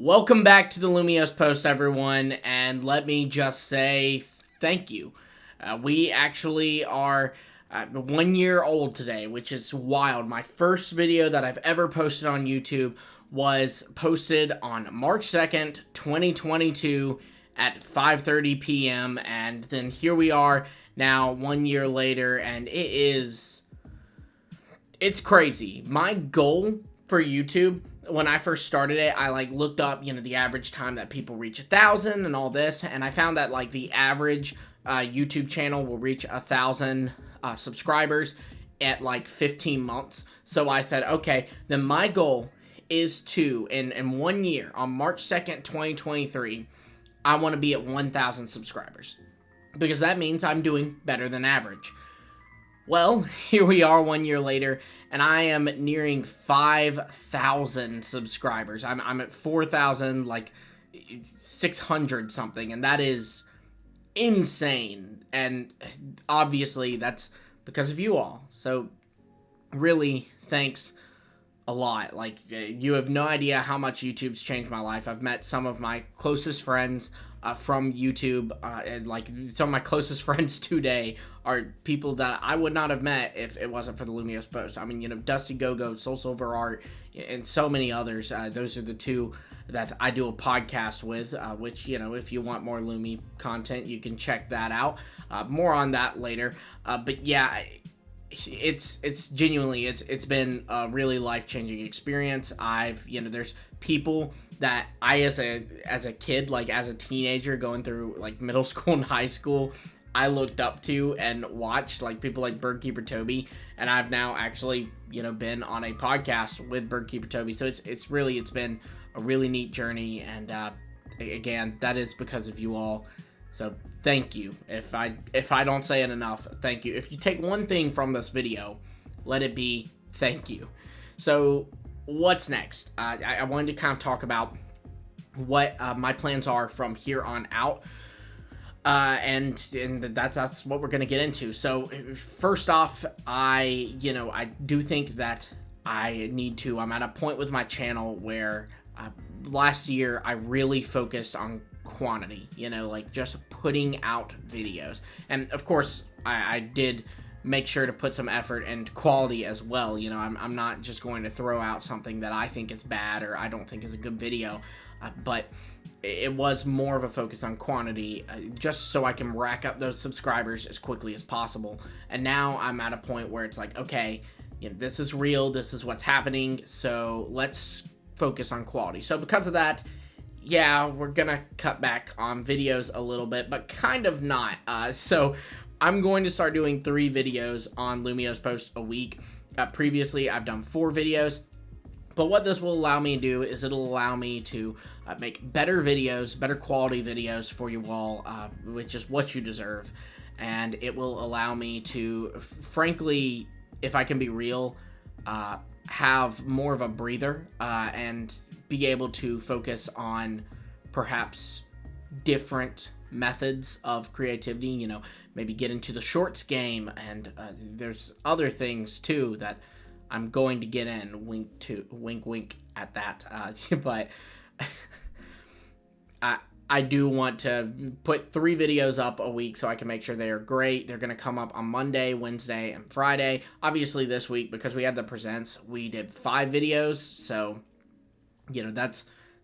Welcome back to the Lumiose Post, everyone, and let me just say thank you. We actually are 1 year old today, which is wild. My first video that I've ever posted on YouTube was posted on March 2nd, 2022 at 5:30 p.m. And then here we are now 1 year later, and it's crazy. My goal for YouTube, when I first started it, I looked up, the average time that people reach 1,000 and all this, and I found that the average YouTube channel will reach 1,000 subscribers at 15 months. So I said, okay, then my goal is to, in 1 year, on March 2nd, 2023, I want to be at 1,000 subscribers, because that means I'm doing better than average. Well, here we are 1 year later, and I am nearing 5,000 subscribers. I'm at 4,600 something, and that is insane. And obviously, that's because of you all. So, really, thanks a lot. You have no idea how much YouTube's changed my life. I've met some of my closest friends from YouTube, and some of my closest friends today are people that I would not have met if it wasn't for the Lumiose Post. I mean, Dusty Go-Go, Soul Silver Art, and so many others. Those are the two that I do a podcast with, which, if you want more Lumi content, you can check that out. More on that later. But yeah, it's genuinely, it's been a really life-changing experience. There's people that I, as a kid, as a teenager going through middle school and high school, I looked up to and watched, people like Birdkeeper Toby, and I've now actually, been on a podcast with Birdkeeper Toby. So it's been a really neat journey, and again, that is because of you all. So thank you. If I don't say it enough, thank you. If you take one thing from this video, let it be thank you. So what's next? I wanted to kind of talk about what my plans are from here on out. And that's what we're going to get into. So first off, I do think that I'm at a point with my channel where last year I really focused on quantity, just putting out videos. And of course, I did make sure to put some effort and quality as well. I'm not just going to throw out something that I think is bad or I don't think is a good video, but it was more of a focus on quantity, just so I can rack up those subscribers as quickly as possible. And now I'm at a point where it's okay, this is real, this is what's happening, so let's focus on quality. So because of that, yeah, we're gonna cut back on videos a little bit, but kind of not. So I'm going to start doing 3 videos on Lumiose Post a week. Previously, I've done 4 videos. But what this will allow me to do is it'll allow me to make better videos, better quality videos for you all, which is what you deserve. And it will allow me to, frankly, if I can be real, have more of a breather and be able to focus on perhaps different methods of creativity, maybe get into the shorts game, and there's other things too that I'm going to get in, wink at that, but I do want to put 3 videos up a week so I can make sure they are great. They're going to come up on Monday, Wednesday, and Friday. Obviously this week, because we had the presents, we did 5 videos, so,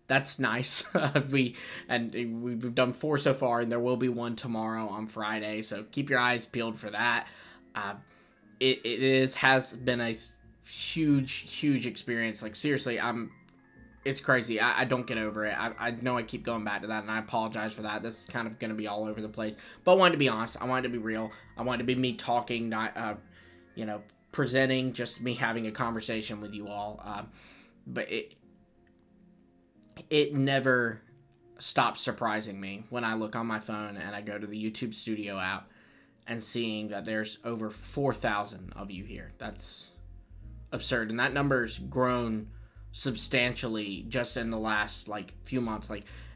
that's nice. We've done 4 so far, and there will be 1 tomorrow on Friday, so keep your eyes peeled for that. It has been a huge experience. Seriously, it's crazy. I don't get over it. I know I keep going back to that, and I apologize for that. This is kind of going to be all over the place, but I wanted to be honest. I wanted to be real. I wanted to be me talking, not presenting, just me having a conversation with you all. But it never stops surprising me when I look on my phone and I go to the YouTube Studio app and seeing that there's over 4,000 of you here. That's absurd, and that number's grown substantially just in the last few months.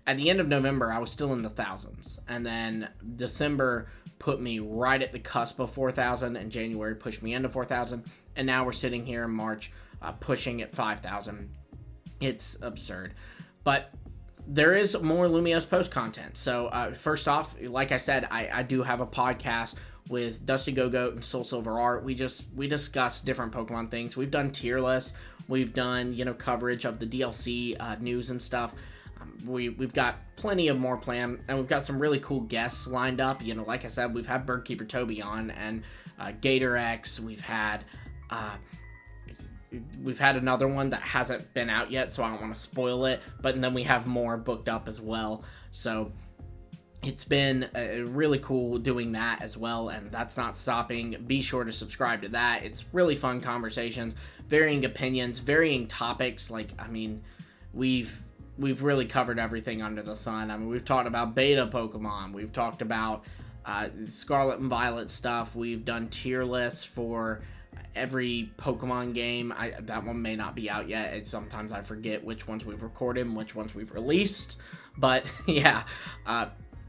At the end of November, I was still in the thousands, and then December put me right at the cusp of 4,000, and January pushed me into 4,000, and now we're sitting here in March pushing at 5,000. It's absurd. But there is more Lumiose post content. So first off, like I said, I do have a podcast with Dusty Go Goat and Soul Silver Art. We discuss different Pokemon things. We've done tier lists. We've done coverage of the DLC news and stuff. We've got plenty of more planned, and we've got some really cool guests lined up. Like I said, we've had Birdkeeper Toby on, and Gator X. We've had another one that hasn't been out yet, so I don't want to spoil it. But then we have more booked up as well. So it's been really cool doing that as well, and that's not stopping. Be sure to subscribe to that. It's really fun conversations, varying opinions, varying topics. We've really covered everything under the sun. We've talked about beta Pokemon. We've talked about Scarlet and Violet stuff. We've done tier lists for every Pokemon game. That one may not be out yet. Sometimes I forget which ones we've recorded and which ones we've released. But yeah,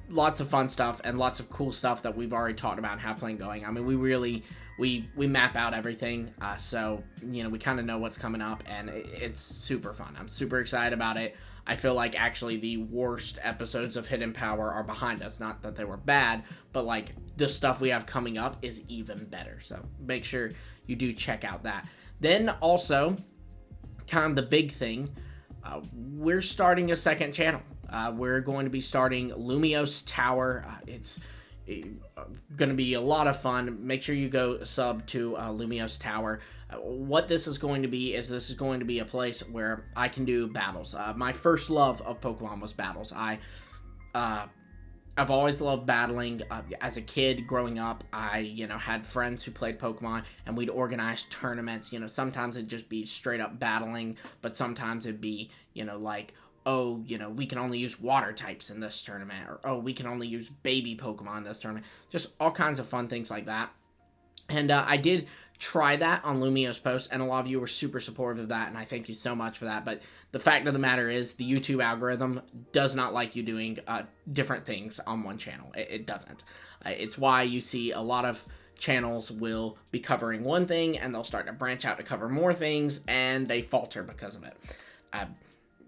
lots of fun stuff and lots of cool stuff that we've already talked about and have planned going. We map out everything, so we kind of know what's coming up, and it's super fun. I'm super excited about it. I feel like actually the worst episodes of Hidden Power are behind us. Not that they were bad, but the stuff we have coming up is even better. So make sure you do check out that. Then also, kind of the big thing, we're starting a second channel. We're going to be starting LumioseTower. It's going to be a lot of fun. Make sure you go sub to LumioseTower. What this is going to be is a place where I can do battles. My first love of Pokemon was battles. I've always loved battling. As a kid growing up, I had friends who played Pokemon, and we'd organize tournaments. Sometimes it'd just be straight up battling, but sometimes it'd be we can only use water types in this tournament, or we can only use baby Pokemon in this tournament. Just all kinds of fun things like that. And I did try that on Lumiose Post, and a lot of you were super supportive of that, and I thank you so much for that. But the fact of the matter is, the YouTube algorithm does not like you doing different things on one channel. It doesn't. It's why you see a lot of channels will be covering one thing, and they'll start to branch out to cover more things, and they falter because of it.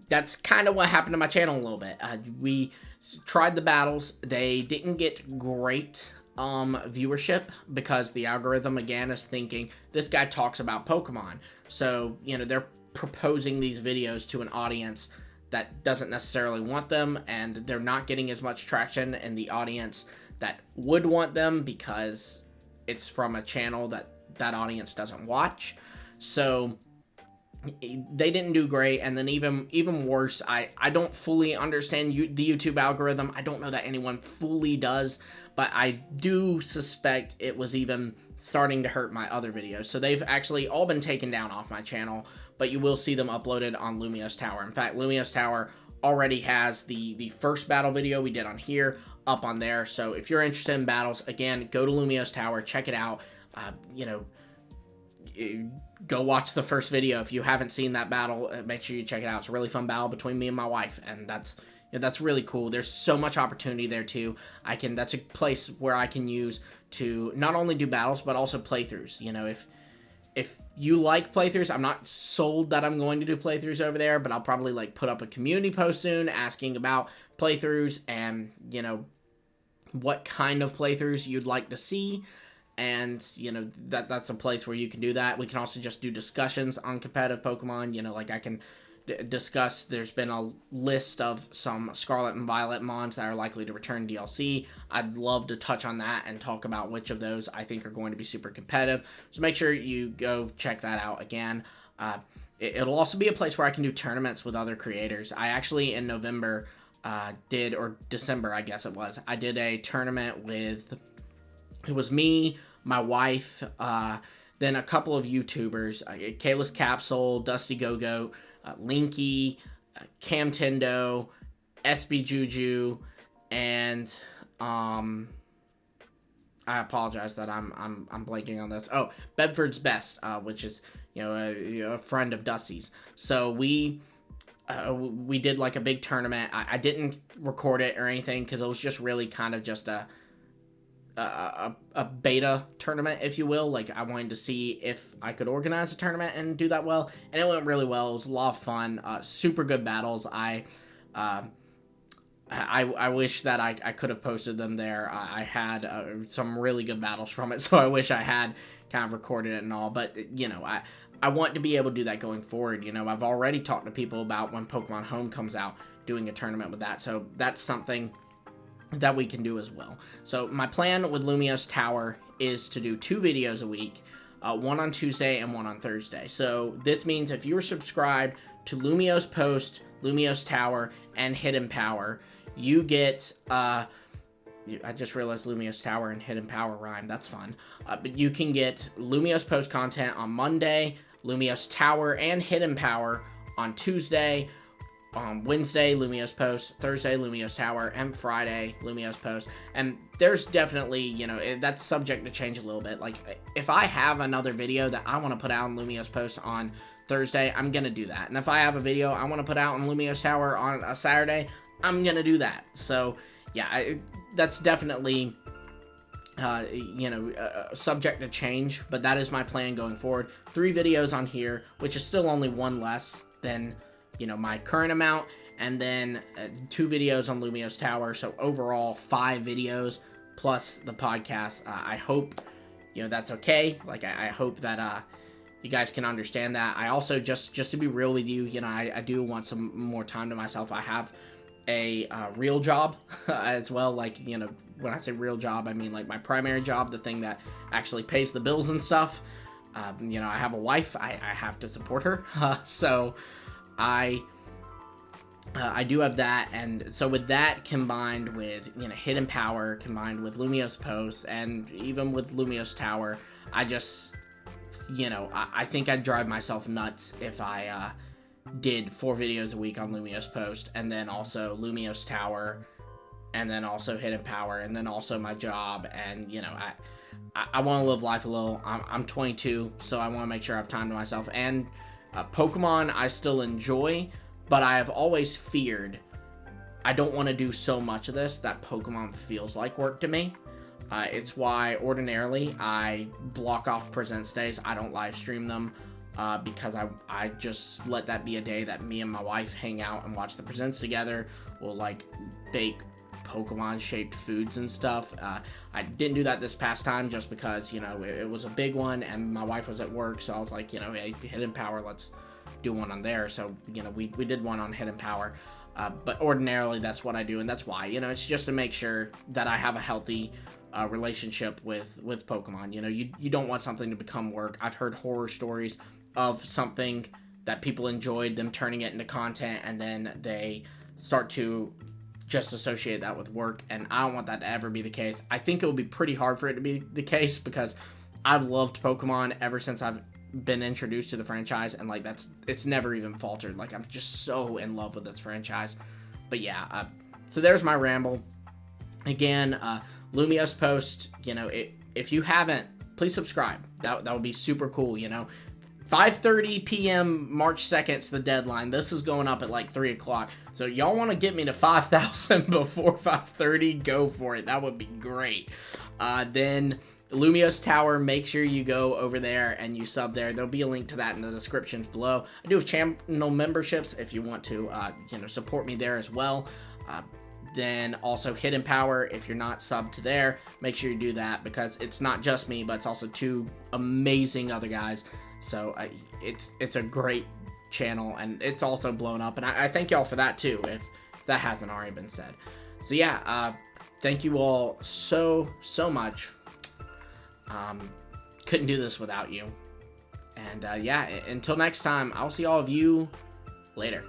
That's kind of what happened to my channel a little bit. We tried the battles. They didn't get great viewership because the algorithm, again, is thinking, this guy talks about Pokemon. So, they're proposing these videos to an audience that doesn't necessarily want them, and they're not getting as much traction in the audience that would want them because it's from a channel that audience doesn't watch. So they didn't do great. And then even worse, I don't fully understand the YouTube algorithm. I don't know that anyone fully does, but I do suspect it was even starting to hurt my other videos. So they've actually all been taken down off my channel, but you will see them uploaded on LumioseTower. In fact, LumioseTower already has the first battle video we did on here up on there. So if you're interested in battles, again, go to LumioseTower, check it out. Go watch the first video. If you haven't seen that battle, make sure you check it out. It's a really fun battle between me and my wife, and that's really cool. There's so much opportunity there too. That's a place where I can use to not only do battles but also playthroughs. If you like playthroughs, I'm not sold that I'm going to do playthroughs over there, but I'll probably put up a community post soon asking about playthroughs and what kind of playthroughs you'd like to see. And, that's a place where you can do that. We can also just do discussions on competitive Pokemon. I can discuss, there's been a list of some Scarlet and Violet mons that are likely to return DLC. I'd love to touch on that and talk about which of those I think are going to be super competitive. So make sure you go check that out again. It'll also be a place where I can do tournaments with other creators. I actually, in November, or December, I guess it was, I did a tournament with, it was me, my wife, then a couple of YouTubers, Kayla's Capsule, Dusty Go Goat, Linky, Camtendo, SB Juju, and I apologize that I'm blanking on this. Oh, Bedford's Best, which is a friend of Dusty's. So we did a big tournament. I didn't record it or anything because it was just really kind of just a beta tournament, if you will. I wanted to see if I could organize a tournament and do that well, and it went really well. It was a lot of fun, super good battles. I I wish that I could have posted them there. I had some really good battles from it, so I wish I had kind of recorded it and all. But, I want to be able to do that going forward. I've already talked to people about when Pokemon Home comes out, doing a tournament with that. So that's something that we can do as well. So my plan with LumioseTower is to do 2 videos a week, one on Tuesday and one on Thursday. So this means if you're subscribed to Lumiose Post, LumioseTower, and Hidden Power, you get, I just realized LumioseTower and Hidden Power rhyme. That's fun. But you can get Lumiose Post content on Monday, LumioseTower and Hidden Power on Tuesday, on Wednesday, Lumiose Post, Thursday, LumioseTower, and Friday, Lumiose Post. And there's definitely, that's subject to change a little bit. Like, if I have another video that I want to put out on Lumiose Post on Thursday, I'm going to do that. And if I have a video I want to put out on LumioseTower on a Saturday, I'm going to do that. So, yeah, that's definitely, subject to change, but that is my plan going forward. 3 videos on here, which is still only 1 less than, my current amount, and then 2 videos on LumioseTower. So overall, 5 videos plus the podcast. I hope, that's okay. Like, I hope that, you guys can understand that. I also, just to be real with you, I do want some more time to myself. I have a real job as well. Like, when I say real job, I mean like my primary job, the thing that actually pays the bills and stuff. I have a wife. I have to support her. So I do have that. And so with that combined with, Hidden Power, combined with Lumiose Post, and even with LumioseTower, I just, I think I'd drive myself nuts if I did 4 videos a week on Lumiose Post, and then also LumioseTower, and then also Hidden Power, and then also my job. And I want to live life a little. I'm 22, so I want to make sure I have time to myself. And Pokemon I still enjoy, but I have always feared I don't want to do so much of this that Pokemon feels like work to me. It's why ordinarily I block off Presents days. I don't live stream them. Because I just let that be a day that me and my wife hang out and watch the Presents together. We'll like bake Pokemon shaped foods and stuff. I didn't do that this past time just because, it was a big one and my wife was at work. So I was like, hey, Hidden Power, let's do one on there. So, we did one on Hidden Power. But ordinarily that's what I do. And that's why, it's just to make sure that I have a healthy relationship with Pokemon. You don't want something to become work. I've heard horror stories of something that people enjoyed, them turning it into content, and then they start to just associate that with work, and I don't want that to ever be the case. I think it would be pretty hard for it to be the case because I've loved Pokemon ever since I've been introduced to the franchise, and like it's never even faltered. Like, I'm just so in love with this franchise. But yeah, so there's my ramble. Again, Lumiose Post, if you haven't, please subscribe. That would be super cool. 5:30 p.m. March 2nd is the deadline. This is going up at like 3 o'clock. So y'all want to get me to 5,000 before 5:30? Go for it. That would be great. Then LumioseTower, make sure you go over there and you sub there. There'll be a link to that in the descriptions below. I do have channel memberships if you want to, support me there as well. Then also Hidden Power, if you're not subbed to there, make sure you do that because it's not just me, but it's also 2 amazing other guys. So it's a great channel, and it's also blown up, and I thank y'all for that too, if that hasn't already been said. So yeah, thank you all so much. Couldn't do this without you. And yeah, until next time, I'll see all of you later.